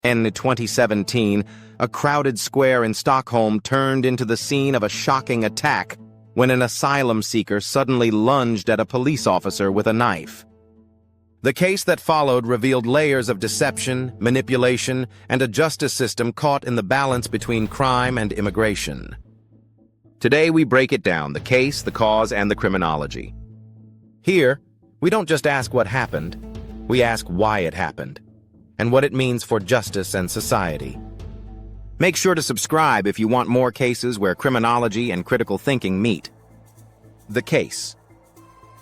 In 2017, a crowded square in Stockholm turned into the scene of a shocking attack when an asylum seeker suddenly lunged at a police officer with a knife. The case that followed revealed layers of deception, manipulation, and a justice system caught in the balance between crime and immigration. Today we break it down: the case, the cause, and the criminology. Here, we don't just ask what happened, we ask why it happened, and what it means for justice and society. Make sure to subscribe if you want more cases where criminology and critical thinking meet. The case.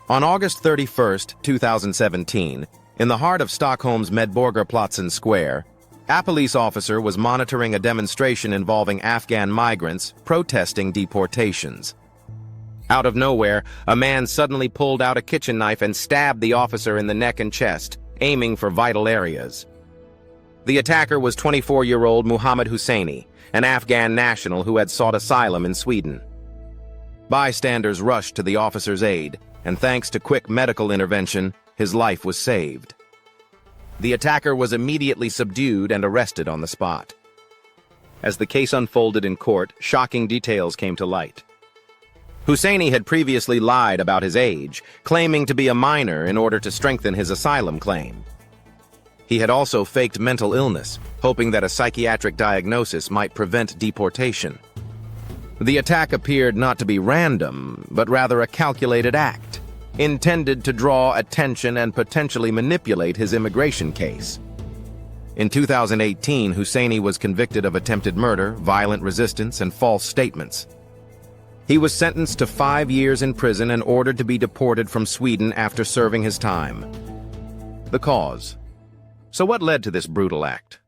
On August 31st, 2017, in the heart of Stockholm's Medborgarplatsen square, a police officer was monitoring a demonstration involving Afghan migrants protesting deportations. Out of nowhere, a man suddenly pulled out a kitchen knife and stabbed the officer in the neck and chest, aiming for vital areas. The attacker was 24-year-old Muhammad Hussaini, an Afghan national who had sought asylum in Sweden. Bystanders rushed to the officer's aid, and thanks to quick medical intervention, his life was saved. The attacker was immediately subdued and arrested on the spot. As the case unfolded in court, shocking details came to light. Hussaini had previously lied about his age, claiming to be a minor in order to strengthen his asylum claim. He had also faked mental illness, hoping that a psychiatric diagnosis might prevent deportation. The attack appeared not to be random, but rather a calculated act, intended to draw attention and potentially manipulate his immigration case. In 2018, Hussaini was convicted of attempted murder, violent resistance, and false statements. He was sentenced to 5 years in prison and ordered to be deported from Sweden after serving his time. The cause. So what led to this brutal act?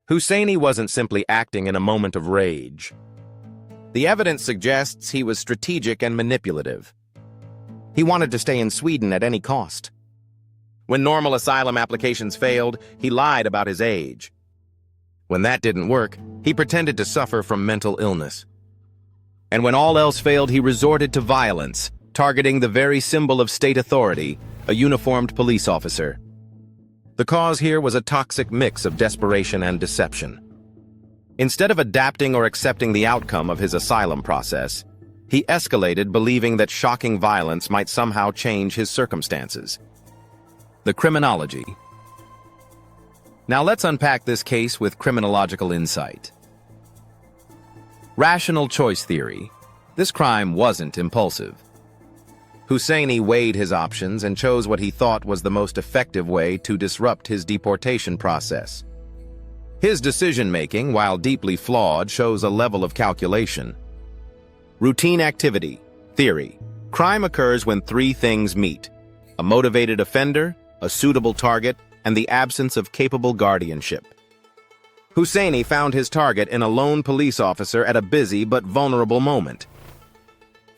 Hussaini wasn't simply acting in a moment of rage. The evidence suggests he was strategic and manipulative. He wanted to stay in Sweden at any cost. When normal asylum applications failed, he lied about his age. When that didn't work, he pretended to suffer from mental illness. And when all else failed, he resorted to violence, targeting the very symbol of state authority, a uniformed police officer. The cause here was a toxic mix of desperation and deception. Instead of adapting or accepting the outcome of his asylum process, he escalated, believing that shocking violence might somehow change his circumstances. The criminology. Now let's unpack this case with criminological insight. Rational choice theory. This crime wasn't impulsive. Hussaini weighed his options and chose what he thought was the most effective way to disrupt his deportation process. His decision-making, while deeply flawed, shows a level of calculation. Routine activity. Theory. Crime occurs when three things meet: a motivated offender, a suitable target, and the absence of capable guardianship. Hussaini found his target in a lone police officer at a busy but vulnerable moment.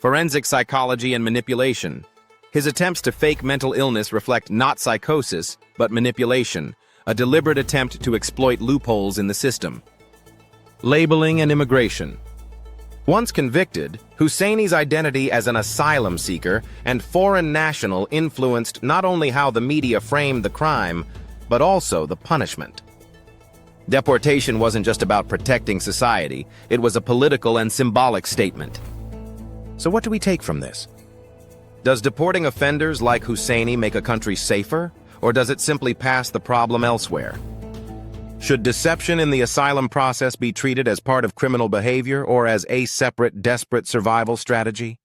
Forensic psychology and manipulation. His attempts to fake mental illness reflect not psychosis, but manipulation, a deliberate attempt to exploit loopholes in the system. Labeling and immigration. Once convicted, Hussaini's identity as an asylum seeker and foreign national influenced not only how the media framed the crime, but also the punishment. Deportation wasn't just about protecting society, it was a political and symbolic statement. So what do we take from this? Does deporting offenders like Hussaini make a country safer, or does it simply pass the problem elsewhere? Should deception in the asylum process be treated as part of criminal behavior or as a separate, desperate survival strategy?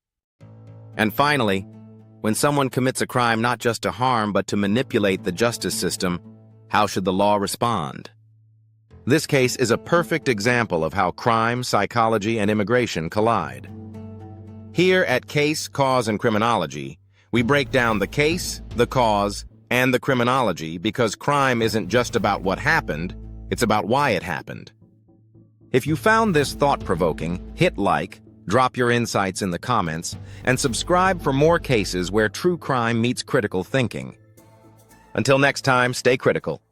And finally, when someone commits a crime not just to harm but to manipulate the justice system, how should the law respond? This case is a perfect example of how crime, psychology, and immigration collide. Here at Case, Cause, and Criminology, we break down the case, the cause, and the criminology because crime isn't just about what happened, it's about why it happened. If you found this thought-provoking, hit like, drop your insights in the comments, and subscribe for more cases where true crime meets critical thinking. Until next time, stay critical.